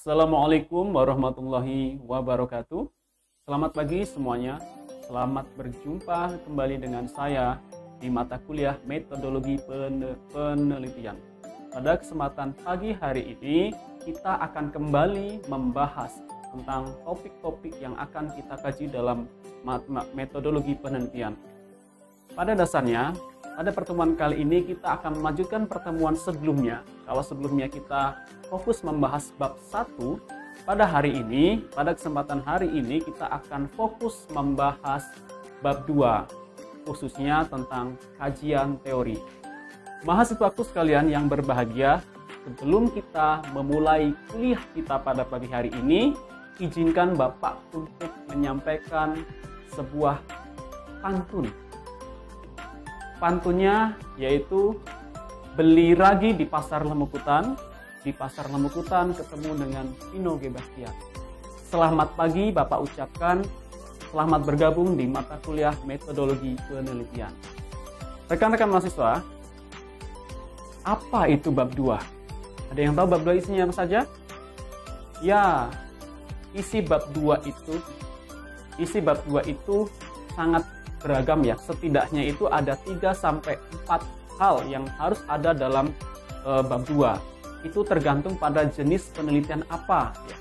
Assalamualaikum warahmatullahi wabarakatuh. Selamat pagi semuanya. Selamat berjumpa kembali dengan saya di mata kuliah metodologi penelitian. Pada kesempatan pagi hari ini, kita akan kembali membahas tentang topik-topik yang akan kita kaji dalam metodologi penelitian. Pada dasarnya, pada pertemuan kali ini kita akan melanjutkan pertemuan sebelumnya. Kalau sebelumnya kita fokus membahas bab 1, pada hari ini, pada kesempatan hari ini kita akan fokus membahas bab 2, khususnya tentang kajian teori. Mahasiswaku sekalian yang berbahagia, sebelum kita memulai kuliah kita pada pagi hari ini, izinkan Bapak untuk menyampaikan sebuah pantun. Pantunnya yaitu beli ragi di pasar Lemukutan, di pasar Lemukutan ketemu dengan Vino G. Bastian. Selamat pagi Bapak ucapkan, selamat bergabung di mata kuliah metodologi penelitian. Rekan-rekan mahasiswa, apa itu bab 2? Ada yang tahu bab 2 isinya apa saja? Ya, isi bab 2 itu sangat beragam ya. Setidaknya itu ada 3-4 hal yang harus ada dalam bab 2. Itu tergantung pada jenis penelitian apa ya.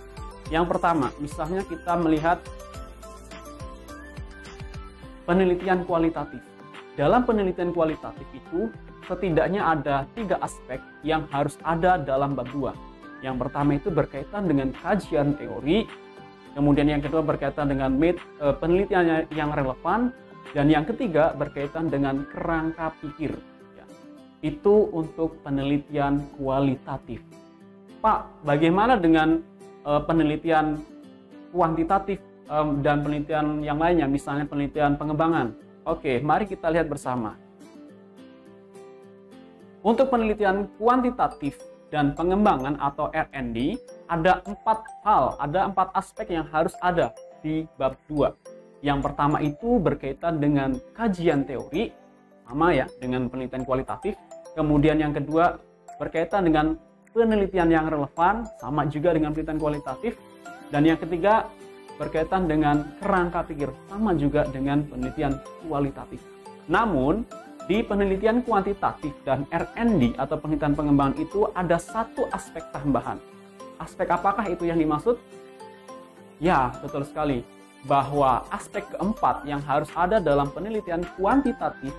Yang pertama, misalnya kita melihat penelitian kualitatif. Dalam penelitian kualitatif itu setidaknya ada 3 aspek yang harus ada dalam bab 2. Yang pertama itu berkaitan dengan kajian teori, kemudian yang kedua berkaitan dengan penelitian yang relevan, dan yang ketiga berkaitan dengan kerangka pikir. Ya. Itu untuk penelitian kualitatif. Pak, bagaimana dengan penelitian kuantitatif dan penelitian yang lainnya, misalnya penelitian pengembangan? Oke, mari kita lihat bersama. Untuk penelitian kuantitatif dan pengembangan atau R&D, ada 4 hal, ada 4 aspek yang harus ada di bab 2. Yang pertama itu berkaitan dengan kajian teori, sama ya dengan penelitian kualitatif. Kemudian yang kedua berkaitan dengan penelitian yang relevan, sama juga dengan penelitian kualitatif. Dan yang ketiga berkaitan dengan kerangka pikir, sama juga dengan penelitian kualitatif. Namun di penelitian kuantitatif dan R&D atau penelitian pengembangan itu ada 1 aspek tambahan. Aspek apakah itu yang dimaksud? Ya, betul sekali. Bahwa aspek keempat yang harus ada dalam penelitian kuantitatif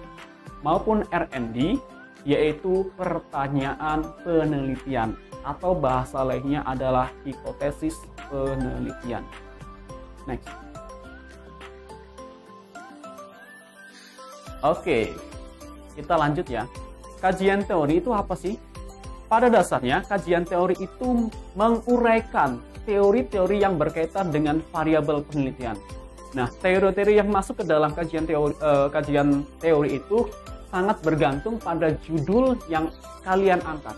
maupun R&D yaitu pertanyaan penelitian atau bahasa lainnya adalah hipotesis penelitian. Next. Oke, kita lanjut ya. Kajian teori itu apa sih? Pada dasarnya kajian teori itu menguraikan teori-teori yang berkaitan dengan variabel penelitian. Nah, teori-teori yang masuk ke dalam kajian teori itu sangat bergantung pada judul yang kalian angkat.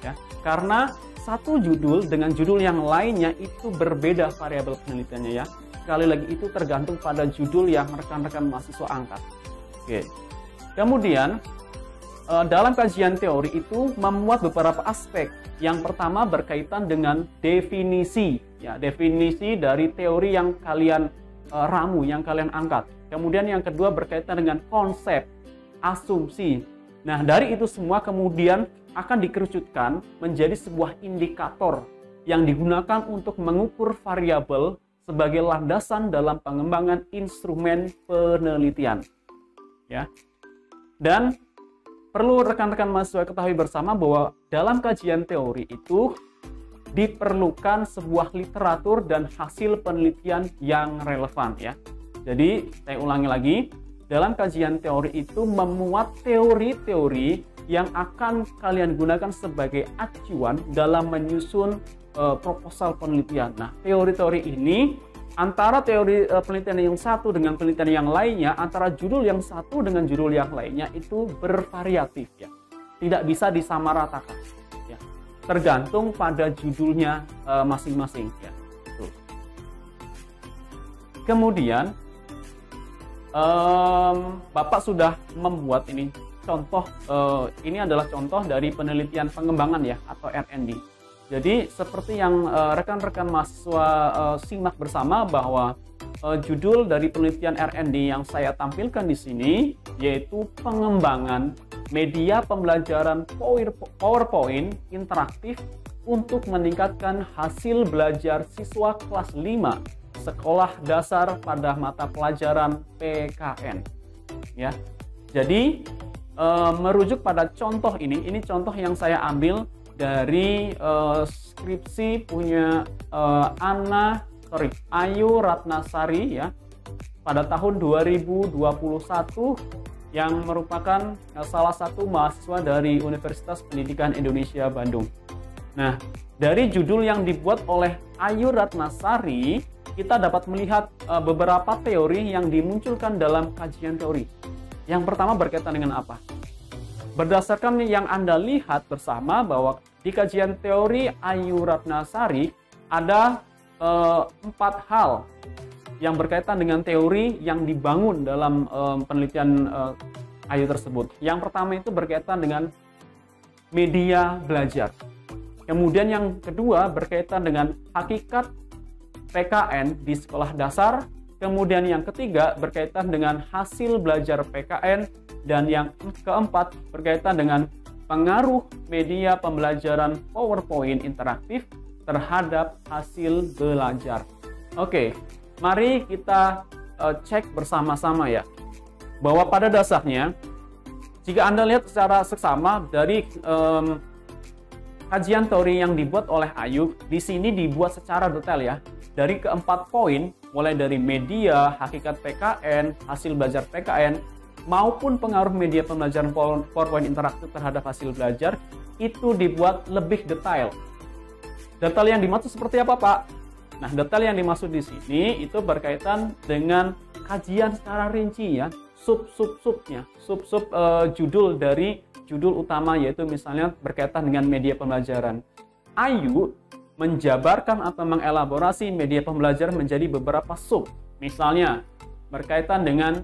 Ya, karena satu judul dengan judul yang lainnya itu berbeda variabel penelitiannya ya. Sekali lagi itu tergantung pada judul yang rekan-rekan mahasiswa angkat. Oke. Kemudian dalam kajian teori itu memuat beberapa aspek. Yang pertama berkaitan dengan definisi, ya, definisi dari teori yang kalian ramu, yang kalian angkat. Kemudian yang kedua berkaitan dengan konsep, asumsi. Nah, dari itu semua kemudian akan dikerucutkan menjadi sebuah indikator yang digunakan untuk mengukur variabel sebagai landasan dalam pengembangan instrumen penelitian. Ya. Dan perlu rekan-rekan mahasiswa ketahui bersama bahwa dalam kajian teori itu diperlukan sebuah literatur dan hasil penelitian yang relevan ya. Jadi, saya ulangi lagi, dalam kajian teori itu memuat teori-teori yang akan kalian gunakan sebagai acuan dalam menyusun proposal penelitian. Nah, teori-teori ini antara teori penelitian yang satu dengan penelitian yang lainnya, antara judul yang satu dengan judul yang lainnya itu bervariatif ya. Tidak bisa disamaratakan ya. Tergantung pada judulnya masing-masing ya. Tuh. Kemudian Bapak sudah membuat ini contoh, ini adalah contoh dari penelitian pengembangan ya atau R&D. Jadi seperti yang rekan-rekan mahasiswa simak bersama bahwa judul dari penelitian R&D yang saya tampilkan di sini yaitu pengembangan media pembelajaran PowerPoint interaktif untuk meningkatkan hasil belajar siswa kelas 5 sekolah dasar pada mata pelajaran PKN. Ya. Jadi merujuk pada contoh ini contoh yang saya ambil dari skripsi punya Ayu Ratnasari ya pada tahun 2021 yang merupakan salah satu mahasiswa dari Universitas Pendidikan Indonesia Bandung. Nah, dari judul yang dibuat oleh Ayu Ratnasari, kita dapat melihat beberapa teori yang dimunculkan dalam kajian teori. Yang pertama berkaitan dengan apa? Berdasarkan yang Anda lihat bersama bahwa di kajian teori Ayu Ratnasari ada 4 hal yang berkaitan dengan teori yang dibangun dalam penelitian Ayu tersebut. Yang pertama itu berkaitan dengan media belajar. Kemudian yang kedua berkaitan dengan hakikat PKN di sekolah dasar. Kemudian yang ketiga berkaitan dengan hasil belajar PKN. Dan yang keempat berkaitan dengan pengaruh media pembelajaran PowerPoint interaktif terhadap hasil belajar. Oke, mari kita cek bersama-sama ya. Bahwa pada dasarnya, jika Anda lihat secara seksama dari kajian teori yang dibuat oleh Ayu, di sini dibuat secara detail ya. Dari keempat poin, mulai dari media, hakikat PKN, hasil belajar PKN, maupun pengaruh media pembelajaran PowerPoint interaktif terhadap hasil belajar, itu dibuat lebih detail. Detail yang dimaksud seperti apa, Pak? Nah, detail yang dimaksud di sini itu berkaitan dengan kajian secara rinci ya, sub-subnya, judul dari judul utama, yaitu misalnya berkaitan dengan media pembelajaran. Ayu menjabarkan atau mengelaborasi media pembelajaran menjadi beberapa sub. Misalnya berkaitan dengan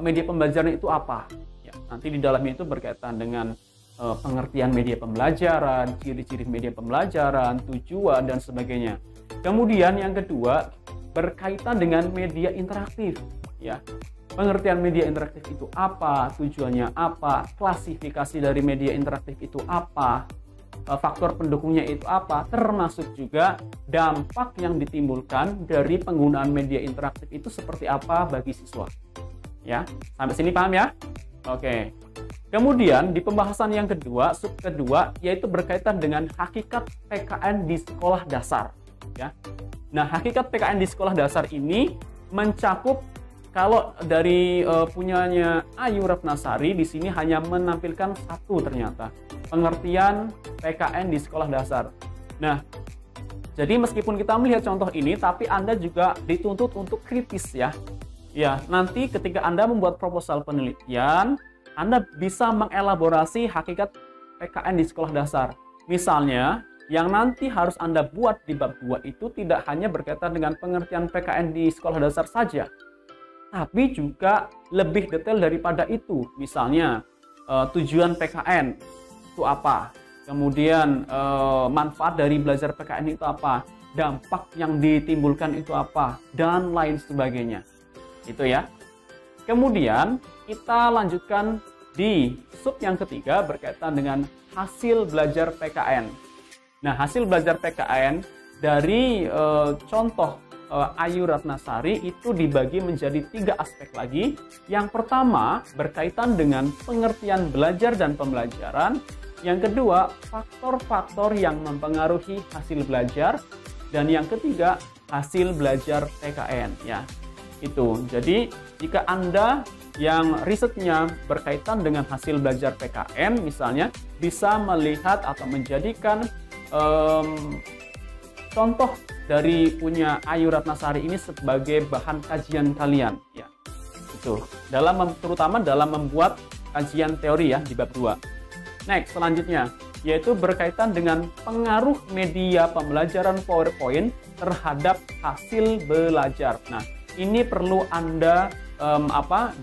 media pembelajaran itu apa? Ya, nanti di dalamnya itu berkaitan dengan pengertian media pembelajaran, ciri-ciri media pembelajaran, tujuan dan sebagainya. Kemudian yang kedua berkaitan dengan media interaktif. Ya, pengertian media interaktif itu apa? Tujuannya apa? Klasifikasi dari media interaktif itu apa? Faktor pendukungnya itu apa? Termasuk juga dampak yang ditimbulkan dari penggunaan media interaktif itu seperti apa bagi siswa. Ya, sampai sini paham ya? Oke. Kemudian di pembahasan yang kedua, sub kedua, yaitu berkaitan dengan hakikat PKN di sekolah dasar. Ya. Nah, hakikat PKN di sekolah dasar ini mencakup, kalau dari punyanya Ayu Ratnasari di sini hanya menampilkan satu ternyata, pengertian PKN di sekolah dasar. Nah, jadi meskipun kita melihat contoh ini, tapi Anda juga dituntut untuk kritis ya. Ya, nanti ketika Anda membuat proposal penelitian, Anda bisa mengelaborasi hakikat PKN di sekolah dasar. Misalnya, yang nanti harus Anda buat di bab 2 itu tidak hanya berkaitan dengan pengertian PKN di sekolah dasar saja, tapi juga lebih detail daripada itu. Misalnya, tujuan PKN itu apa? Kemudian, manfaat dari belajar PKN itu apa? Dampak yang ditimbulkan itu apa? Dan lain sebagainya. Itu ya. Kemudian kita lanjutkan di sub yang ketiga berkaitan dengan hasil belajar PKN. Nah, hasil belajar PKN dari contoh Ayu Ratnasari itu dibagi menjadi 3 aspek lagi. Yang pertama berkaitan dengan pengertian belajar dan pembelajaran. Yang kedua, faktor-faktor yang mempengaruhi hasil belajar. Dan yang ketiga, hasil belajar PKN ya. Itu. Jadi, jika Anda yang risetnya berkaitan dengan hasil belajar PKN, misalnya, bisa melihat atau menjadikan contoh dari punya Ayu Ratnasari ini sebagai bahan kajian kalian. Ya, itu. Terutama dalam membuat kajian teori ya di bab 2. Next, selanjutnya, yaitu berkaitan dengan pengaruh media pembelajaran PowerPoint terhadap hasil belajar. Nah, ini perlu Anda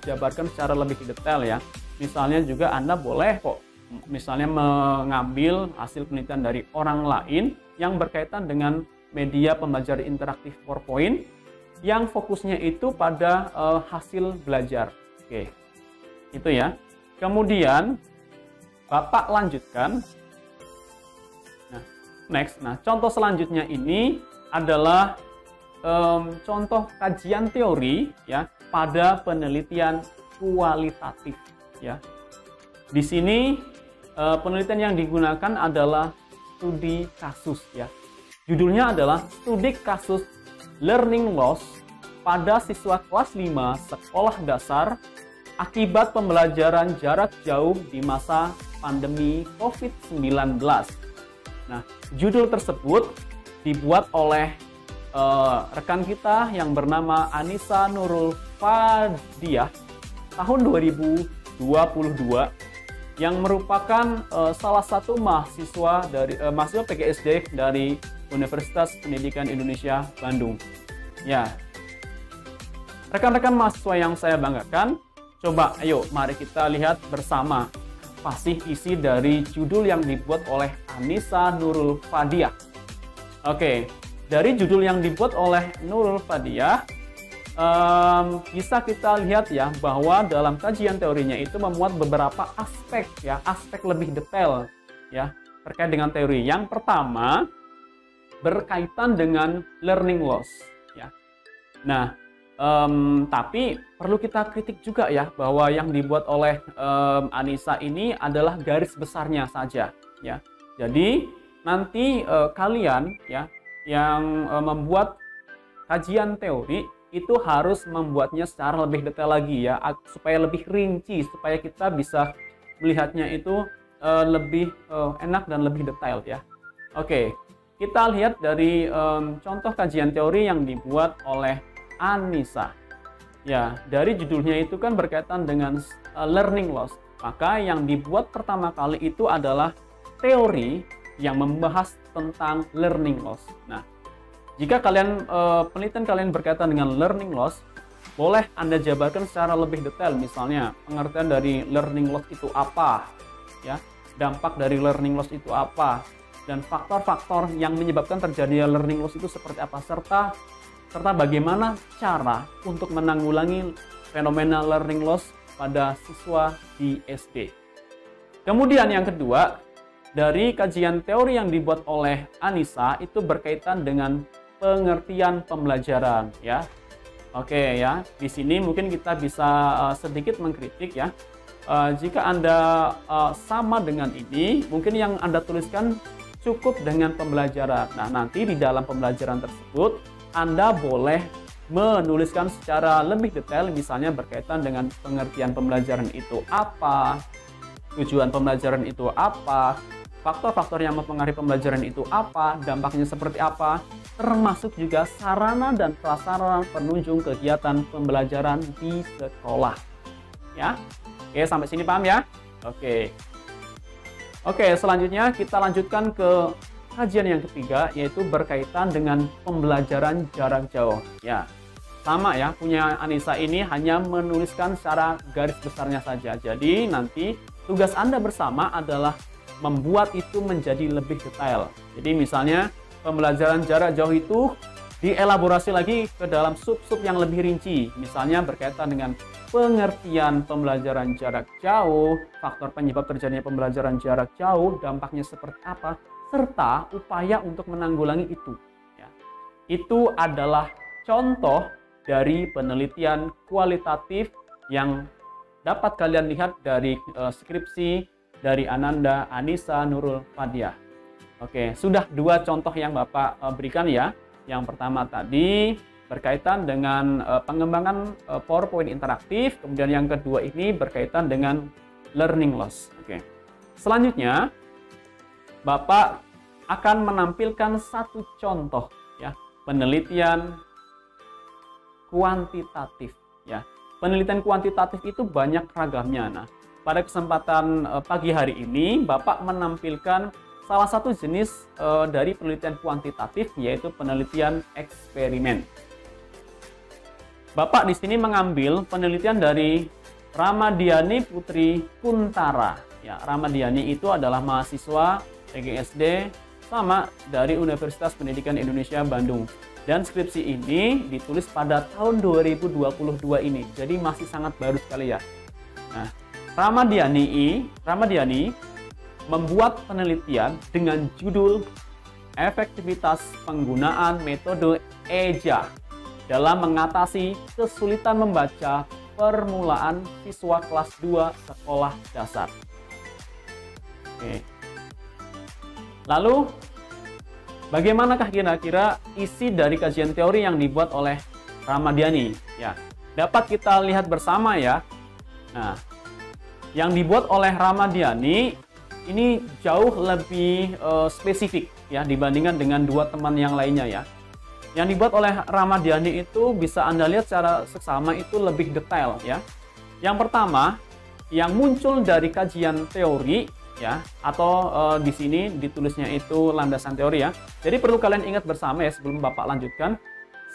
jabarkan secara lebih detail ya. Misalnya juga Anda boleh kok misalnya mengambil hasil penelitian dari orang lain yang berkaitan dengan media pembelajaran interaktif PowerPoint yang fokusnya itu pada hasil belajar. Oke, itu ya. Kemudian Bapak lanjutkan. Nah, next. Nah, contoh selanjutnya ini adalah contoh kajian teori ya pada penelitian kualitatif ya. Di sini penelitian yang digunakan adalah studi kasus ya. Judulnya adalah studi kasus learning loss pada siswa kelas 5 sekolah dasar akibat pembelajaran jarak jauh di masa pandemi COVID-19. Nah, judul tersebut dibuat oleh rekan kita yang bernama Anissa Nurul Fadiah tahun 2022 yang merupakan salah satu mahasiswa PGSD dari Universitas Pendidikan Indonesia Bandung. Ya, rekan-rekan mahasiswa yang saya banggakan, coba ayo mari kita lihat bersama apa sih isi dari judul yang dibuat oleh Anissa Nurul Fadiah. Oke, dari judul yang dibuat oleh Nurul Fadiah, bisa kita lihat ya bahwa dalam kajian teorinya itu memuat beberapa aspek ya, aspek lebih detail ya terkait dengan teori. Yang pertama berkaitan dengan learning loss ya. Nah, tapi perlu kita kritik juga ya bahwa yang dibuat oleh Anissa ini adalah garis besarnya saja ya. Jadi nanti kalian ya yang membuat kajian teori itu harus membuatnya secara lebih detail lagi ya, supaya lebih rinci, supaya kita bisa melihatnya itu lebih enak dan lebih detail ya. Oke, kita lihat dari contoh kajian teori yang dibuat oleh Anissa. Ya, dari judulnya itu kan berkaitan dengan learning loss. Maka yang dibuat pertama kali itu adalah teori yang membahas tentang learning loss. Nah, jika penelitian kalian berkaitan dengan learning loss, boleh Anda jabarkan secara lebih detail, misalnya pengertian dari learning loss itu apa, ya, dampak dari learning loss itu apa, dan faktor-faktor yang menyebabkan terjadinya learning loss itu seperti apa, serta bagaimana cara untuk menanggulangi fenomena learning loss pada siswa di SD. Kemudian yang kedua, dari kajian teori yang dibuat oleh Anissa itu berkaitan dengan pengertian pembelajaran ya. Oke ya, di sini mungkin kita bisa sedikit mengkritik ya. Jika Anda sama dengan ini, mungkin yang Anda tuliskan cukup dengan pembelajaran. Nah, nanti di dalam pembelajaran tersebut Anda boleh menuliskan secara lebih detail, misalnya berkaitan dengan pengertian pembelajaran itu apa, tujuan pembelajaran itu apa, faktor-faktor yang mempengaruhi pembelajaran itu apa, dampaknya seperti apa, termasuk juga sarana dan prasarana penunjang kegiatan pembelajaran di sekolah. Ya, oke, sampai sini paham ya? Oke, selanjutnya kita lanjutkan ke kajian yang ketiga, yaitu berkaitan dengan pembelajaran jarak jauh. Ya, sama ya, punya Anissa ini hanya menuliskan secara garis besarnya saja. Jadi nanti tugas Anda bersama adalah membuat itu menjadi lebih detail. Jadi misalnya pembelajaran jarak jauh itu dielaborasi lagi ke dalam sub-sub yang lebih rinci. Misalnya berkaitan dengan pengertian pembelajaran jarak jauh, faktor penyebab terjadinya pembelajaran jarak jauh, dampaknya seperti apa, serta upaya untuk menanggulangi itu. Ya. Itu adalah contoh dari penelitian kualitatif yang dapat kalian lihat dari skripsi dari Ananda Anissa Nurul Fadiah. Oke, sudah dua contoh yang Bapak berikan ya. Yang pertama tadi berkaitan dengan pengembangan PowerPoint interaktif, kemudian yang kedua ini berkaitan dengan learning loss. Oke. Selanjutnya Bapak akan menampilkan satu contoh ya, penelitian kuantitatif ya. Penelitian kuantitatif itu banyak ragamnya. Nah, pada kesempatan pagi hari ini Bapak menampilkan salah satu jenis dari penelitian kuantitatif, yaitu penelitian eksperimen. Bapak di sini mengambil penelitian dari Ramadiani Putri Kuntara Ya, Ramadhani itu adalah mahasiswa PGSD sama dari Universitas Pendidikan Indonesia Bandung. Dan skripsi ini ditulis pada tahun 2022 ini. Jadi masih sangat baru sekali ya. Nah, Ramadhani membuat penelitian dengan judul efektivitas penggunaan metode EJA dalam mengatasi kesulitan membaca permulaan siswa kelas 2 sekolah dasar. Oke. Lalu, bagaimanakah kira-kira isi dari kajian teori yang dibuat oleh Ramadhani? Ya, dapat kita lihat bersama ya. Nah, yang dibuat oleh Ramadhani ini jauh lebih spesifik ya dibandingkan dengan dua teman yang lainnya ya. Yang dibuat oleh Ramadhani itu bisa Anda lihat secara seksama itu lebih detail ya. Yang pertama, yang muncul dari kajian teori ya, atau di sini ditulisnya itu landasan teori ya. Jadi perlu kalian ingat bersama ya sebelum Bapak lanjutkan,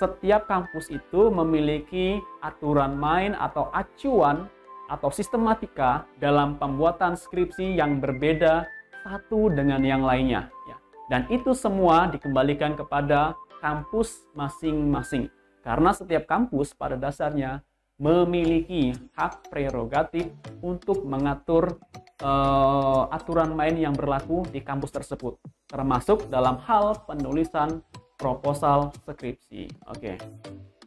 setiap kampus itu memiliki aturan main atau acuan atau sistematika dalam pembuatan skripsi yang berbeda satu dengan yang lainnya ya. Dan itu semua dikembalikan kepada kampus masing-masing. Karena setiap kampus pada dasarnya memiliki hak prerogatif untuk mengatur aturan main yang berlaku di kampus tersebut, termasuk dalam hal penulisan proposal skripsi. Oke.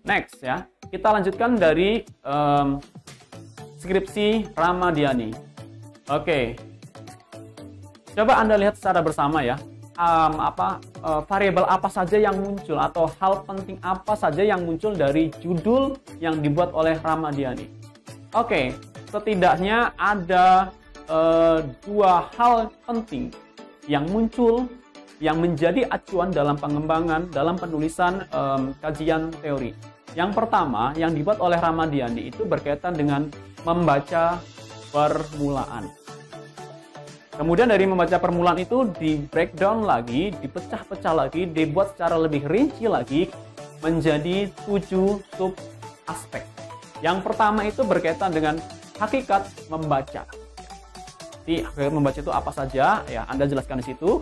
Next ya, kita lanjutkan dari skripsi Ramadhani. Oke. Coba Anda lihat secara bersama ya. Variabel apa saja yang muncul atau hal penting apa saja yang muncul dari judul yang dibuat oleh Ramadhani. Oke, setidaknya ada dua hal penting yang muncul yang menjadi acuan dalam pengembangan dalam penulisan kajian teori. Yang pertama yang dibuat oleh Ramadhani itu berkaitan dengan membaca permulaan. Kemudian dari membaca permulaan itu di breakdown lagi, dipecah-pecah lagi, dibuat secara lebih rinci lagi menjadi 7 sub aspek. Yang pertama itu berkaitan dengan hakikat membaca. Jadi hakikat membaca itu apa saja? Ya, Anda jelaskan di situ.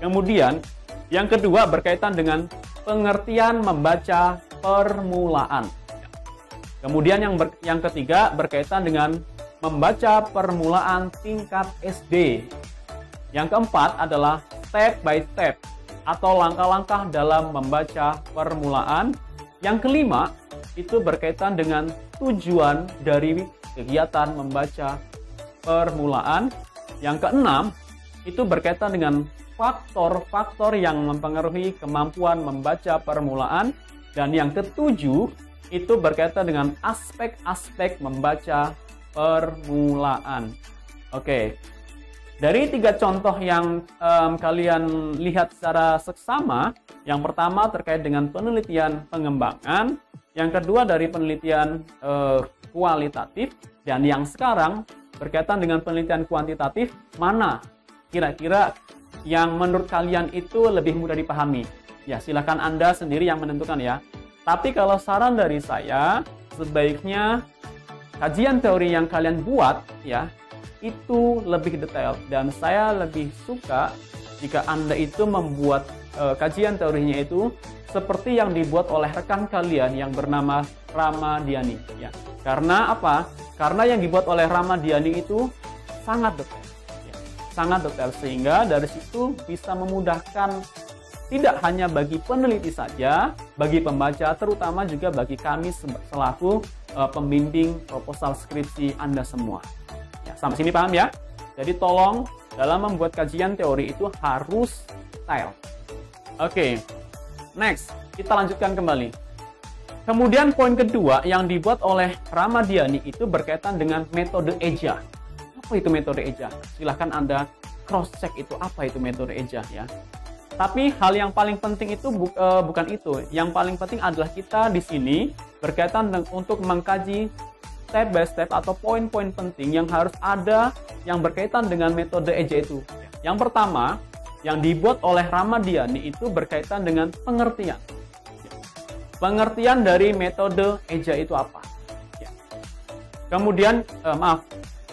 Kemudian yang kedua berkaitan dengan pengertian membaca permulaan. Kemudian yang ketiga berkaitan dengan membaca permulaan tingkat SD. Yang keempat adalah step by step atau langkah-langkah dalam membaca permulaan. Yang kelima itu berkaitan dengan tujuan dari kegiatan membaca permulaan. Yang keenam itu berkaitan dengan faktor-faktor yang mempengaruhi kemampuan membaca permulaan. Dan yang ketujuh itu berkaitan dengan aspek-aspek membaca permulaan. Oke, dari 3 contoh yang kalian lihat secara seksama, yang pertama terkait dengan penelitian pengembangan, yang kedua dari penelitian kualitatif, dan yang sekarang berkaitan dengan penelitian kuantitatif, mana kira-kira yang menurut kalian itu lebih mudah dipahami? Ya, silakan Anda sendiri yang menentukan ya. Tapi kalau saran dari saya, sebaiknya kajian teori yang kalian buat ya itu lebih detail, dan saya lebih suka jika Anda itu membuat kajian teorinya itu seperti yang dibuat oleh rekan kalian yang bernama Ramadhani ya. Karena apa? Karena yang dibuat oleh Ramadhani itu sangat detail ya. Sangat detail sehingga dari situ bisa memudahkan tidak hanya bagi peneliti saja, bagi pembaca, terutama juga bagi kami selaku pembimbing proposal skripsi Anda semua. Ya, sampai sini paham ya? Jadi tolong dalam membuat kajian teori itu harus detail. Oke, next kita lanjutkan kembali. Kemudian poin kedua yang dibuat oleh Ramadhani itu berkaitan dengan metode EJA. Apa itu metode EJA? Silahkan Anda cross check itu apa itu metode EJA ya. Tapi hal yang paling penting itu bukan itu. Yang paling penting adalah kita di sini berkaitan untuk mengkaji step by step atau poin-poin penting yang harus ada yang berkaitan dengan metode EJA itu. Yang pertama, yang dibuat oleh Ramadhani itu berkaitan dengan pengertian. Pengertian dari metode EJA itu apa? Kemudian,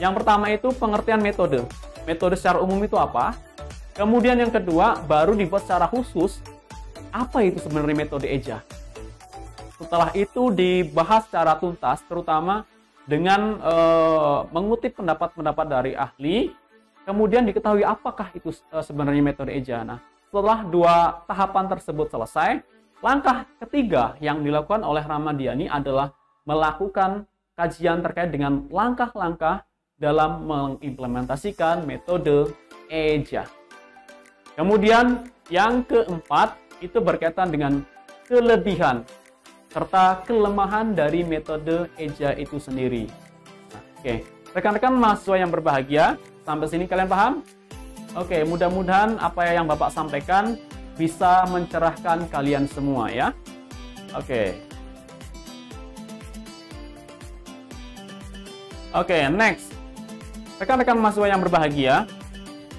Yang pertama itu pengertian metode. Metode secara umum itu apa? Kemudian yang kedua, baru dibuat secara khusus, apa itu sebenarnya metode eja. Setelah itu dibahas secara tuntas, terutama dengan mengutip pendapat-pendapat dari ahli, kemudian diketahui apakah itu sebenarnya metode eja. Nah, setelah dua tahapan tersebut selesai, langkah ketiga yang dilakukan oleh Ramadhani adalah melakukan kajian terkait dengan langkah-langkah dalam mengimplementasikan metode eja. Kemudian yang keempat itu berkaitan dengan kelebihan serta kelemahan dari metode eja itu sendiri. Nah, oke, rekan-rekan mahasiswa yang berbahagia, sampai sini kalian paham? Oke, mudah-mudahan apa yang Bapak sampaikan bisa mencerahkan kalian semua ya. Oke. Oke, next. Rekan-rekan mahasiswa yang berbahagia,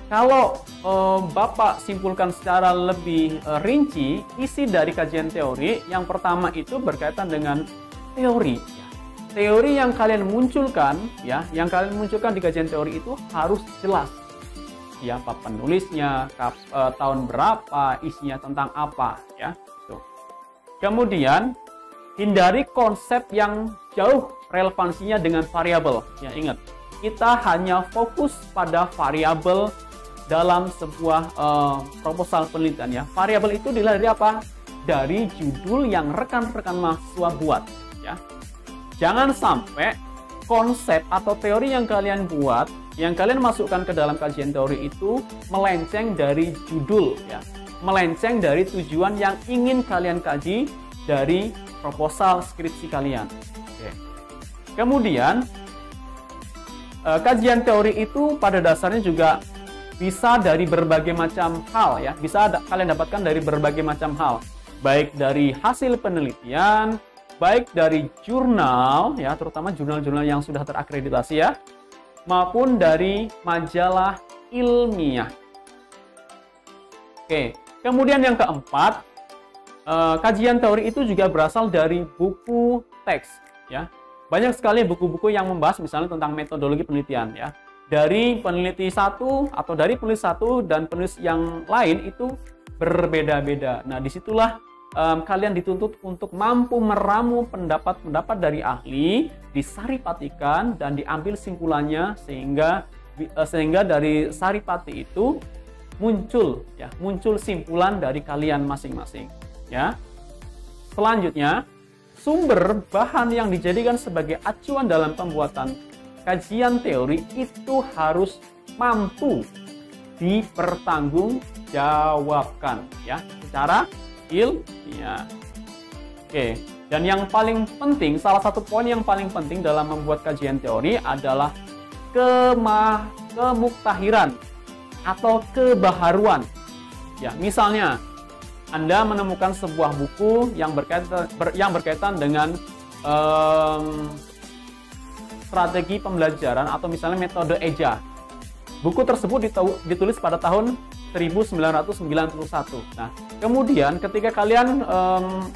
kalau Bapak simpulkan secara lebih rinci isi dari kajian teori, yang pertama itu berkaitan dengan teori. Teori yang kalian munculkan, ya, yang kalian munculkan di kajian teori itu harus jelas. Siapa penulisnya, tahun berapa, isinya tentang apa, ya. Gitu. Kemudian hindari konsep yang jauh relevansinya dengan variabel. Ya, ingat, kita hanya fokus pada variabel dalam sebuah proposal penelitian ya. Variabel itu dilihat dari apa? Dari judul yang rekan-rekan mahasiswa buat ya. Jangan sampai konsep atau teori yang kalian buat, yang kalian masukkan ke dalam kajian teori itu melenceng dari judul ya. Melenceng dari tujuan yang ingin kalian kaji dari proposal skripsi kalian. Oke. Kemudian kajian teori itu pada dasarnya juga bisa dari berbagai macam hal ya, bisa kalian dapatkan dari berbagai macam hal, baik dari hasil penelitian, baik dari jurnal ya, terutama jurnal-jurnal yang sudah terakreditasi ya, maupun dari majalah ilmiah. Oke, kemudian yang keempat, kajian teori itu juga berasal dari buku teks ya. Banyak sekali buku-buku yang membahas misalnya tentang metodologi penelitian ya. Dari peneliti satu atau dari penulis satu dan penulis yang lain itu berbeda-beda. Nah, disitulah kalian dituntut untuk mampu meramu pendapat-pendapat dari ahli, disaripatikan dan diambil simpulannya sehingga dari saripati itu muncul simpulan dari kalian masing-masing ya. Selanjutnya, sumber bahan yang dijadikan sebagai acuan dalam pembuatan kajian teori itu harus mampu dipertanggungjawabkan ya secara ilmiah. Oke, dan yang paling penting, salah satu poin yang paling penting dalam membuat kajian teori adalah kemuktahiran atau kebaharuan. Ya, misalnya Anda menemukan sebuah buku yang berkaitan dengan strategi pembelajaran atau misalnya metode eja. Buku tersebut ditulis pada tahun 1991. Nah, kemudian ketika kalian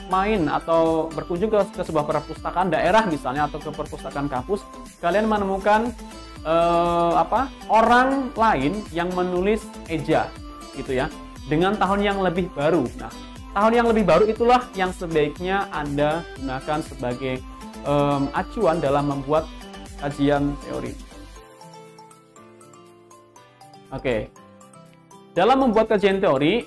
main atau berkunjung ke sebuah perpustakaan daerah misalnya atau ke perpustakaan kampus, kalian menemukan orang lain yang menulis eja gitu ya, dengan tahun yang lebih baru. Nah, tahun yang lebih baru itulah yang sebaiknya Anda gunakan sebagai acuan dalam membuat kajian teori. Oke. Dalam membuat kajian teori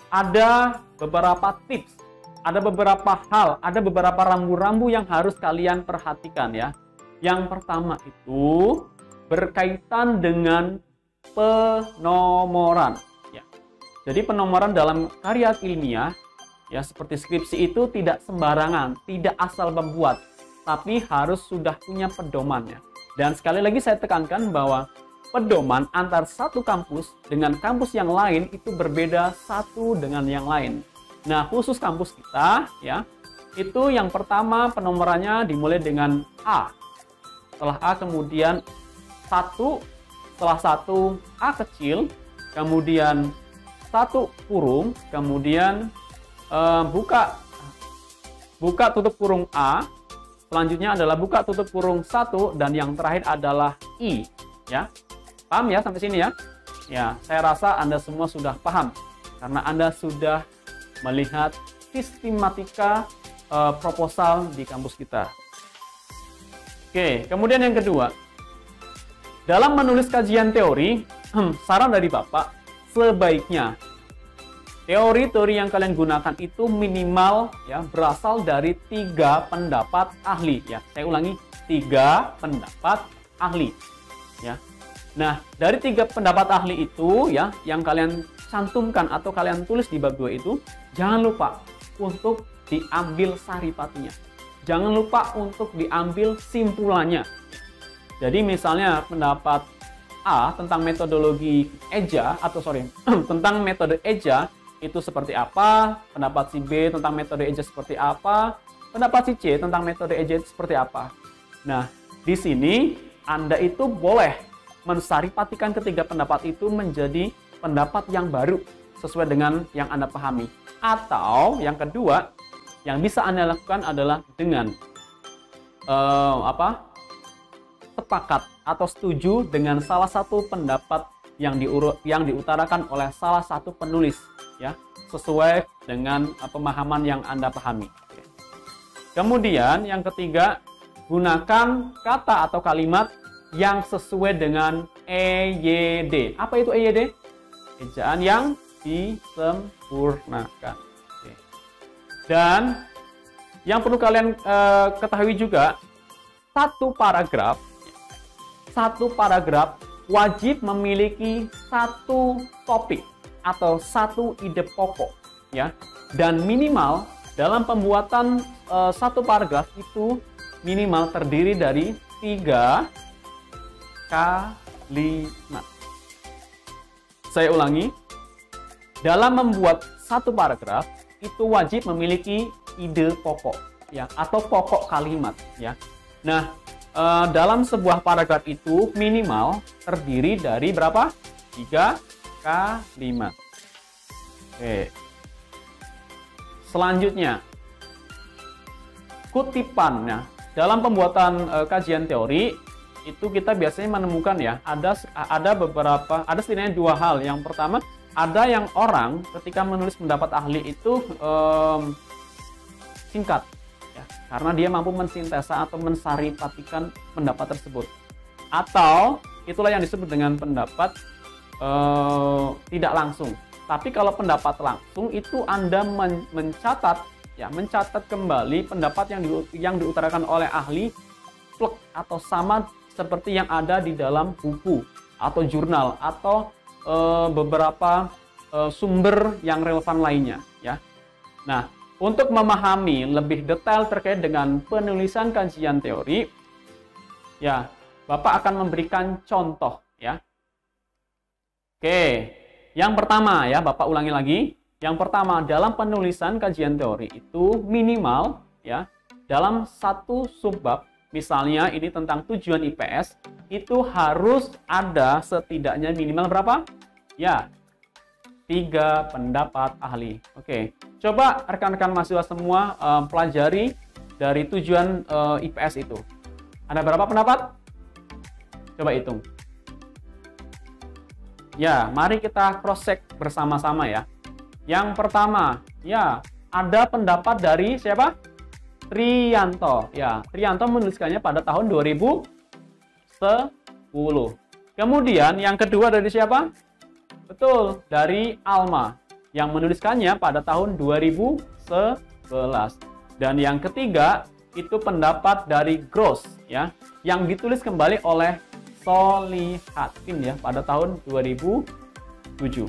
ada beberapa tips, ada beberapa hal, ada beberapa rambu-rambu yang harus kalian perhatikan ya. Yang pertama itu berkaitan dengan penomoran ya. Jadi penomoran dalam karya ilmiah ya seperti skripsi itu tidak sembarangan, tidak asal membuat, tapi harus sudah punya pedomannya. Dan sekali lagi saya tekankan bahwa pedoman antar satu kampus dengan kampus yang lain itu berbeda satu dengan yang lain. Nah, khusus kampus kita ya, itu yang pertama penomorannya dimulai dengan A. Setelah A kemudian 1, setelah 1 A kecil, kemudian 1 kurung, kemudian buka tutup kurung A, selanjutnya adalah buka tutup kurung 1, dan yang terakhir adalah I. Ya, paham ya sampai sini ya? Ya, saya rasa Anda semua sudah paham karena Anda sudah melihat sistematika proposal di kampus kita. Oke, kemudian yang kedua, dalam menulis kajian teori, saran dari Bapak, sebaiknya teori-teori yang kalian gunakan itu minimal ya berasal dari 3 pendapat ahli. Ya, saya ulangi, 3 pendapat ahli. Ya, nah dari 3 pendapat ahli itu ya yang kalian cantumkan atau kalian tulis di bab 2 itu, jangan lupa untuk diambil saripatinya. Jangan lupa untuk diambil simpulannya. Jadi misalnya pendapat A tentang metodologi EJA tentang metode EJA itu seperti apa, pendapat si B tentang metode EJA seperti apa, pendapat si C tentang metode EJA seperti apa. Nah, di sini Anda itu boleh mensaripatikan ketiga pendapat itu menjadi pendapat yang baru sesuai dengan yang Anda pahami. Atau yang kedua, yang bisa Anda lakukan adalah dengan sepakat atau setuju dengan salah satu pendapat yang diutarakan oleh salah satu penulis ya, sesuai dengan pemahaman yang Anda pahami. Kemudian yang ketiga, gunakan kata atau kalimat yang sesuai dengan EYD. Apa itu EYD? Ejaan yang disempurnakan. Oke. Dan yang perlu kalian ketahui juga, satu paragraf wajib memiliki satu topik atau satu ide pokok ya. Dan minimal dalam pembuatan satu paragraf itu minimal terdiri dari 3 kalimat. Saya ulangi, dalam membuat satu paragraf itu wajib memiliki ide pokok ya atau pokok kalimat ya. Nah, dalam sebuah paragraf itu minimal terdiri dari berapa? 3 kalimat. Oke. Selanjutnya, kutipan ya. Dalam pembuatan kajian teori itu kita biasanya menemukan ya ada setidaknya 2 hal. Yang pertama, ada yang orang ketika menulis pendapat ahli itu singkat ya, karena dia mampu mensintesa atau mensaripatikan pendapat tersebut. Atau itulah yang disebut dengan pendapat tidak langsung. Tapi kalau pendapat langsung itu Anda mencatat kembali pendapat yang diutarakan oleh ahli plek atau sama seperti yang ada di dalam buku atau jurnal atau beberapa sumber yang relevan lainnya ya. Nah, untuk memahami lebih detail terkait dengan penulisan kajian teori ya, Bapak akan memberikan contoh ya. Oke, yang pertama ya, Bapak ulangi lagi. Yang pertama, dalam penulisan kajian teori itu minimal ya dalam satu subbab, misalnya ini tentang tujuan IPS, itu harus ada setidaknya minimal berapa? Ya, 3 pendapat ahli. Oke, coba rekan-rekan mahasiswa semua pelajari dari tujuan IPS itu. Ada berapa pendapat? Coba hitung. Ya, mari kita cross-check bersama-sama ya. Yang pertama, ya, ada pendapat dari siapa? Triyanto. Ya, Triyanto menuliskannya pada tahun 2010. Kemudian yang kedua dari siapa? Betul, dari Alma yang menuliskannya pada tahun 2011. Dan yang ketiga itu pendapat dari Gross ya, yang ditulis kembali oleh Solihatin ya pada tahun 2007.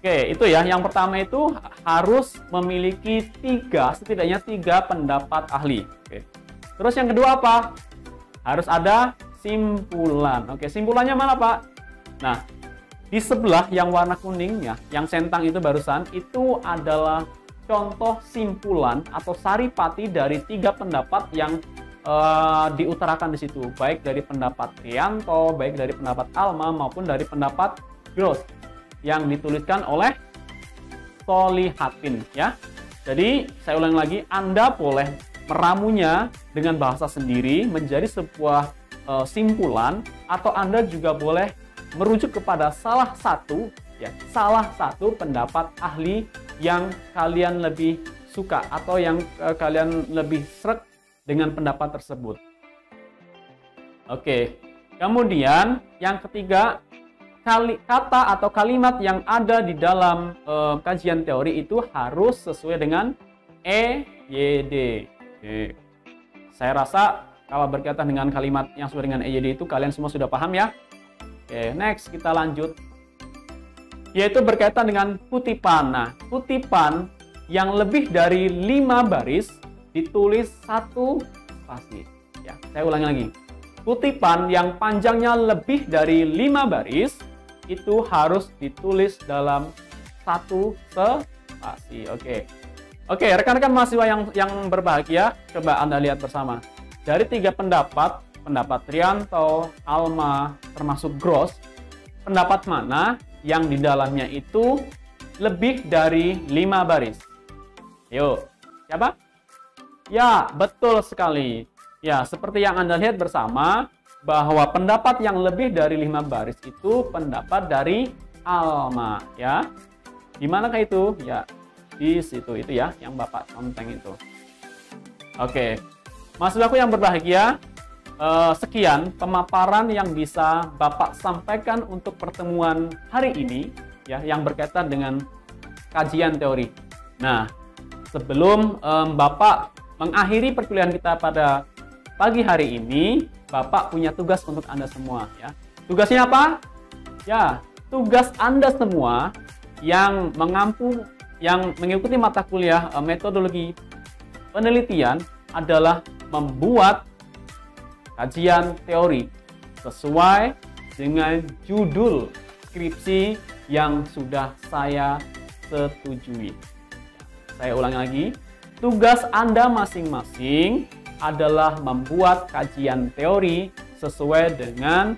Oke, itu ya. Yang pertama itu harus memiliki setidaknya 3 pendapat ahli. Oke. Terus yang kedua apa? Harus ada simpulan. Oke, simpulannya mana, Pak? Nah, di sebelah yang warna kuning ya, yang centang itu barusan, itu adalah contoh simpulan atau saripati dari 3 pendapat yang diutarakan di situ. Baik dari pendapat Triyanto, baik dari pendapat Alma, maupun dari pendapat Gross yang dituliskan oleh Solihatin ya. Jadi saya ulang lagi, Anda boleh meramunya dengan bahasa sendiri menjadi sebuah simpulan, atau Anda juga boleh merujuk kepada salah satu pendapat ahli yang kalian lebih suka atau yang kalian lebih sreg dengan pendapat tersebut. Oke. Kemudian yang ketiga, kata atau kalimat yang ada di dalam kajian teori itu harus sesuai dengan EYD. Oke. Saya rasa kalau berkaitan dengan kalimat yang sesuai dengan EYD itu kalian semua sudah paham ya. Oke, next kita lanjut. Yaitu berkaitan dengan kutipan. Nah, kutipan yang lebih dari 5 baris ditulis 1 spasi. Ya, saya ulangi lagi. Kutipan yang panjangnya lebih dari 5 baris itu harus ditulis dalam 1 spasi. Oke, rekan-rekan mahasiswa yang berbahagia, coba Anda lihat bersama. Dari 3 pendapat Trianto, Alma, termasuk Gross, pendapat mana yang di dalamnya itu lebih dari 5 baris? Yuk, siapa? Ya, betul sekali. Ya, seperti yang Anda lihat bersama, bahwa pendapat yang lebih dari 5 baris itu pendapat dari Alma, ya. Di manakah itu? Ya, di situ itu ya, yang Bapak conteng itu. Oke, mahasiswaku yang berbahagia, sekian pemaparan yang bisa Bapak sampaikan untuk pertemuan hari ini, ya, yang berkaitan dengan kajian teori. Nah, sebelum Bapak mengakhiri perkuliahan kita pada pagi hari ini, Bapak punya tugas untuk Anda semua, ya. Tugasnya apa? Ya, tugas Anda semua yang mengikuti mata kuliah metodologi penelitian adalah membuat kajian teori sesuai dengan judul skripsi yang sudah saya setujui. Saya ulangi lagi, tugas Anda masing-masing adalah membuat kajian teori sesuai dengan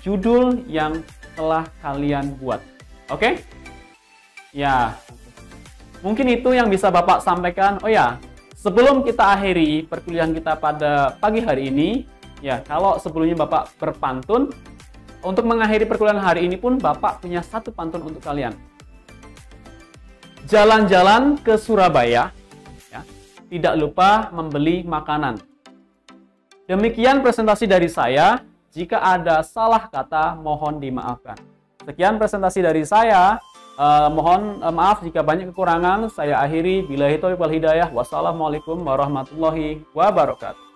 judul yang telah kalian buat. Oke? Ya, mungkin itu yang bisa Bapak sampaikan. Oh ya, sebelum kita akhiri perkuliahan kita pada pagi hari ini, ya, kalau sebelumnya Bapak berpantun, untuk mengakhiri perkuliahan hari ini pun Bapak punya 1 pantun untuk kalian. Jalan-jalan ke Surabaya, ya, tidak lupa membeli makanan. Demikian presentasi dari saya. Jika ada salah kata, mohon dimaafkan. Sekian presentasi dari saya. Mohon maaf jika banyak kekurangan. Saya akhiri. Billahi taufiq wal hidayah. Wassalamualaikum warahmatullahi wabarakatuh.